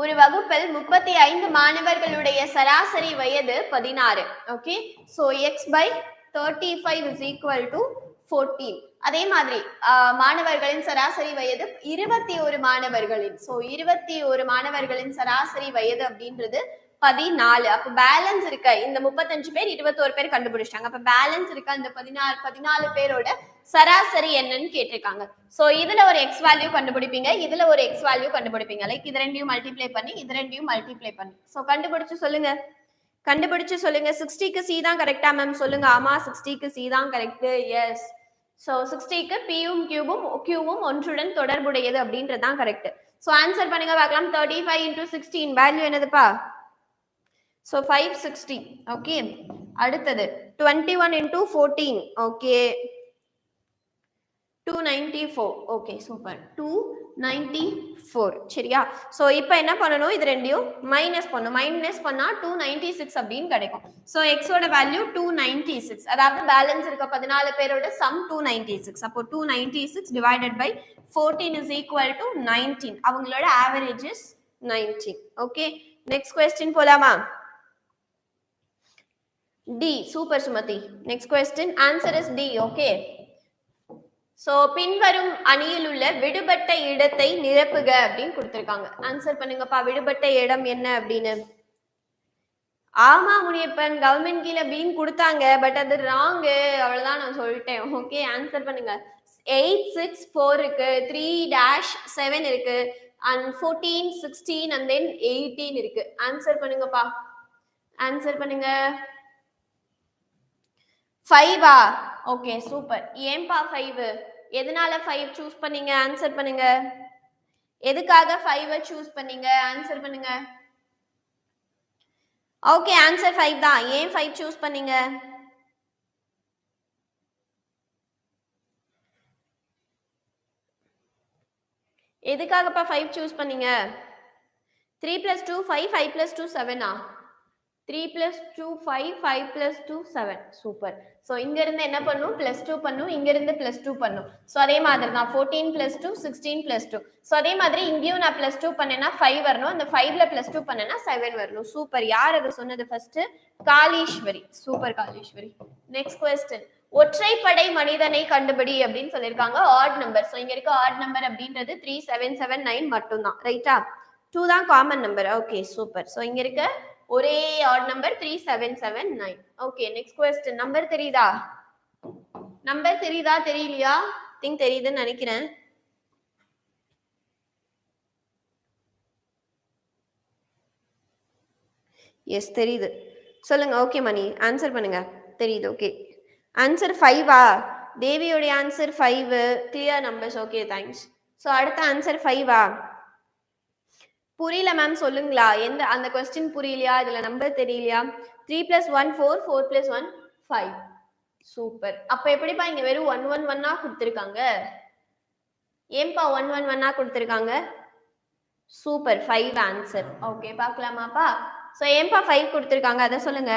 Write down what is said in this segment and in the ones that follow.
ஒரு வகுப்பில் 35 மாணவர்களுடைய சராசரி வயது 16. Okay, so x/35 is equal to 14. அதே மாதிரி மாணவர்களின் சராசரி வயது 21 மாணவர்களின், சோ 21 மாணவர்களின் சராசரி வயது அப்படின்றது 14. அப்ப பேலன்ஸ் இருக்க இந்த 35 பேர் 21 பேர் கண்டுபிடிச்சிட்டாங்க. அப்ப பேலன்ஸ் இருக்க அந்த 14 பேரோட சராசரி என்னன்னு கேட்டிருக்காங்க. சோ இதுல ஒரு x வேல்யூ கண்டுபிடிப்பீங்க, இதுல ஒரு x வேல்யூ கண்டுபிடிப்பீங்க. லைக் இது ரெண்டையும் மல்டிப்ளை பண்ணி இது ரெண்டையும் மல்டிப்ளை பண்ணி. சோ கண்டுபிடிச்சு சொல்லுங்க, 60க்கு c தான் கரெக்டா மேம்? சொல்லுங்க. ஆமா, 60க்கு c தான் கரெக்ட். எஸ். சோ 60க்கு p-யும் q-வும் ஒன்றுடன் தொடர்புடையது அப்படின்றது தான் கரெக்ட். சோ ஆன்சர் பண்ணுங்க பார்க்கலாம். 35 into 16 வேல்யூ என்னதுப்பா? So 560. Okay, அடுத்தது 21 into 14. Okay, 294. Okay, super. 294. சரியா? சோ இப்போ என்ன பண்ணணும்? இது ரெண்டையும் மைனஸ் பண்ணணும். மைனஸ் பண்ணா 296 அப்படின்னு கிடைக்கும். சோ x ஓட வேல்யூ 296. அதாவது பேலன்ஸ் இருக்க 14 பேரோட சம் 296. அப்போ 296 divided by 14 is equal to 19. அவங்களோட average is 19. Okay, next question போலாமா? D. Super Sumati. Next question. Answer is D. Okay. So பின்வரும் அணியில் உள்ள விடுபட்ட இடத்தை நிரப்புக அப்படின்னு கொடுத்திருக்காங்க. ஆன்சர் பண்ணுங்கப்பா. விடுபட்ட இடம் என்ன அப்படின்னு? ஆமா முனியப்பன், கவர்மெண்ட் கீழே பீன் கொடுத்தாங்க, பட் அது ராங். அவ்வளவுதான் நான் சொல்லிட்டேன். ஓகே, ஆன்சர் பண்ணுங்க. 864 இருக்கு, 3-7 இருக்கு, and 14, 16 and then 18 இருக்கு. ஆன்சர் பண்ணுங்கப்பா. ஆன்சர் பண்ணுங்க. 5-ஆ? Okay, super. ஏன்பா 5? எதனால 5 சூஸ் பண்ணீங்க? ஆன்சர் பண்ணுங்க. எதுக்காக 5 சூஸ் பண்ணீங்க? ஆன்சர் பண்ணுங்க. ஓகே, ஆன்சர் 5 தான். ஏன் 5 சூஸ் பண்ணீங்க? எதுக்காகப்பா 5 சூஸ் பண்ணீங்க? 3 + 2 5, 5 + 2 7-ஆ? 3 + 2 5, 5 + 2 7. சூப்பர். சோ இங்க இருந்து என்ன பண்ணும்? +2 பண்ணும், இங்க இருந்து +2 பண்ணும். சோ அதே மாதிரி தான் 14 + 2 16 + 2. சோ அதே மாதிரி இங்கேயும் நான் +2 பண்ணேனா 5 வரணும், அந்த 5ல +2 பண்ணேனா 7 வரணும். சூப்பர். யார் அது சொன்னது first? Kaleeswari. Super Kaleeswari. Next question. ஒற்றைப்படை மனிதனை கண்டுபிடி அப்படின்னு சொல்லிருக்காங்க. Add number. சோ இங்க இருக்க ஆட் நம்பர் அப்படின்றது 3 7 7 9 மட்டும் தான். ரைட்டா? 2 தான் common number. Okay, super. So இங்க இருக்க ஒரே add number 3 7 7 9. Okay, next question. Number தெரியுதா? நம்பர் தெரியுதா தெரியலையா? திங்க் தெரியுதுன்னு நினைக்கிறேன். எஸ், தெரியுது. சொல்லுங்க. ஓகே மணி, ஆன்சர் பண்ணுங்க. தெரியுது. ஓகே, ஆன்சர் 5-ஆ? தேவியோட answer 5. Clear numbers. Okay, thanks. So அடுத்த ஆன்சர் 5-ஆ? புரியல மேம், சொல்லுங்களா? எந்த அந்த क्वेश्चन புரியலையா? இதுல நம்பர் தெரியலையா? 3 + 1 4, 4 + 1 5. சூப்பர். அப்ப எப்படிப்பா இங்க வெறும் 1 1 1-ஆ கொடுத்திருக்காங்க? ஏன்பா 1 1 1-ஆ கொடுத்திருக்காங்க? Super, 5 answer. ஓகே, பார்க்கலாமாப்பா? சோ ஏன்பா 5 கொடுத்திருக்காங்க அத சொல்லுங்க.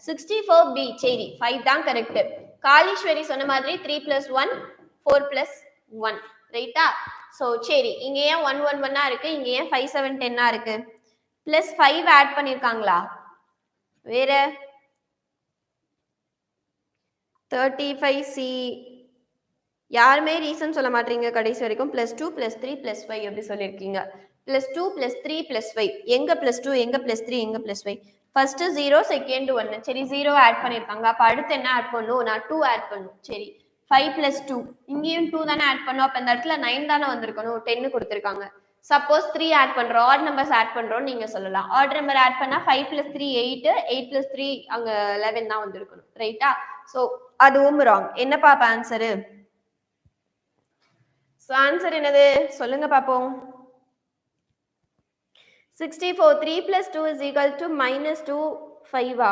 64B. சரி, 5 தான் கரெக்ட். காளீஸ்வரி சொன்ன மாதிரி 3 + 1 4 + 1. ரைட்டா? சோ சரி, இங்க ஏன் 1 1 1-ஆ இருக்கு? இங்க ஏன் 5 7 10-ஆ இருக்கு? +5 ஆட் பண்ணிருக்காங்களா? வேற 35C. யாருமே ரீசன் சொல்ல மாட்டீங்க கடைசி வரைக்கும். +2 +3 +5 அப்படி சொல்லிருக்கீங்க. +2 +3 +5. எங்க +2 எங்க +3 எங்க +5? First 0 second 1. சரி, 0 ஆட் பண்ணிருக்காங்க. அப்ப அடுத்து என்ன ஆட் பண்ணனும்? நான் 2 ஆட் பண்ணனும். சரி, 5 + 2. இங்கேயும் 2 தானே ஆட் பண்ணோம். அப்ப இந்த இடத்துல 9 தானே வந்திருக்கணும். 10 கொடுத்திருக்காங்க. சப்போஸ் 3 ஆட் பண்றோம், ஆட் நம்பர்ஸ் ஆட் பண்றோம் நீங்க சொல்லலாம். ஆட் நம்பர் ஆட் பண்ணா 5 + 3 8, 8 + 3 அங்க 11 தான் வந்திருக்கணும். ரைட்டா? சோ அதுவும் ராங். என்னப்பா ஆன்சர்? சோ ஆன்சர் என்னது? சொல்லுங்க பாப்போம். 64. 3 + 2 is equal to -2 5-ஆ?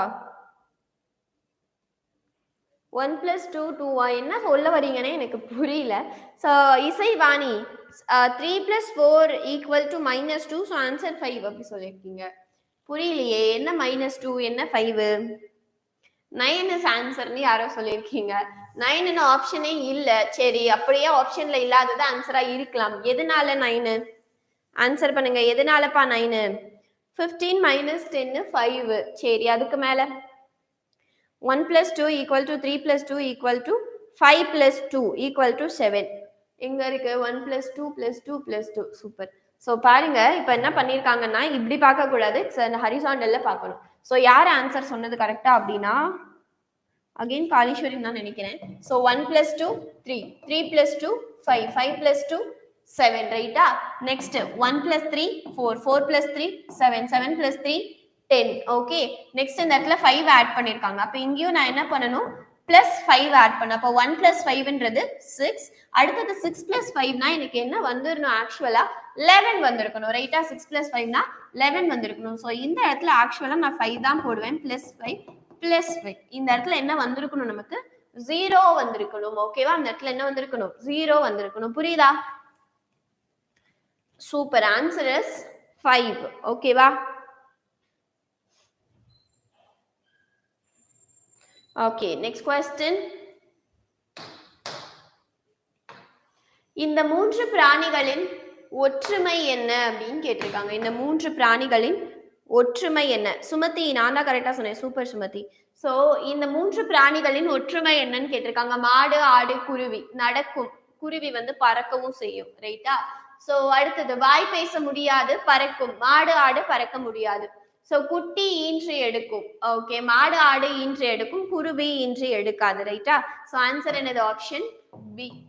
1 + 2 2-ஆ? என்ன சொல்ல வரீங்கன்னு எனக்கு புரியல. So Isaivani 3 + 4 equal to -2. So answer 5 அப்படி சொல்லிருக்கீங்க. புரியலையே, என்ன -2 என்ன 5? 9 is ஆன்சர்னு யாரோ சொல்லிருக்கீங்க. 9ன்னு ஆப்ஷனே இல்ல. சரி, அப்படியே ஆப்ஷன்ல இல்லாதது ஆன்சரா இருக்கலாம். எதனால 9? ஆன்சர் பண்ணுங்க. எதனாலப்பா 9? 15 minus 10 5. சரி, அதுக்கு மேல 1 plus 2 equal to 3 plus 2 equal to 5 plus 2 equal to 7. எங்க இருக்கு? 1 plus 2 plus 2 plus 2. Super. So பாருங்க, இப்போ என்ன பண்ணியிருக்காங்கன்னா இப்படி பார்க்கக்கூடாது, ஹரிசாண்டல்ல பார்க்கணும். ஸோ யார் ஆன்சர் சொன்னது கரெக்டா அப்படின்னா அகெயின் காளீஸ்வரின்னு தான் நினைக்கிறேன். ஸோ 1 plus 2 3, 3 plus 2 5, 5 plus 2 7, ரைட்டா? Next 1 plus 3 4, 4 plus 3 7, 7 plus 3 10. Okay, next இந்த இடத்துல 5 ஆட் பண்ணிருக்காங்க. அப்ப இங்கேயும் நான் என்ன பண்ணணும்? பிளஸ் 5 ஆட் பண்ண. அப்போ 1 plus 5ன்றது 6. அடுத்தது 6 plus 5னா எனக்கு என்ன வந்துடணும்? ஆக்சுவலா 11 வந்திருக்கணும், ரைட்டா? 6 plus 5னா 11 வந்திருக்கணும். ஸோ இந்த இடத்துல ஆக்சுவலா நான் 5 தான் போடுவேன். Plus 5 plus 5. இந்த இடத்துல என்ன வந்திருக்கணும்? நமக்கு 0 வந்திருக்கணும். ஓகேவா? அந்த இடத்துல என்ன வந்திருக்கணும்? 0 வந்திருக்கணும். புரியுதா? சூப்பர். Answer is 5. ஓகேவா? Okay, next question. இந்த மூன்று பிராணிகளின் ஒற்றுமை என்ன அப்படின்னு கேட்டிருக்காங்க. இந்த மூன்று பிராணிகளின் ஒற்றுமை என்ன? சுமதி, நான் தான் கரெக்டா சொன்னேன். சூப்பர் சுமதி. சோ இந்த மூன்று பிராணிகளின் ஒற்றுமை என்னன்னு கேட்டிருக்காங்க. மாடு, ஆடு, குருவி. நடக்கும், குருவி வந்து பறக்கவும் செய்யும், ரைட்டா? சோ அடுத்தது வாய் பேச முடியாது, பறக்கும். மாடு, ஆடு பறக்க முடியாது. சோ குட்டி ஈன்று எடுக்கும். ஓகே, மாடு, ஆடு ஈன்று எடுக்கும், குருவி ஈன்று எடுக்காது, ரைட்டா? சோ ஆன்சர் என்னது? Option B.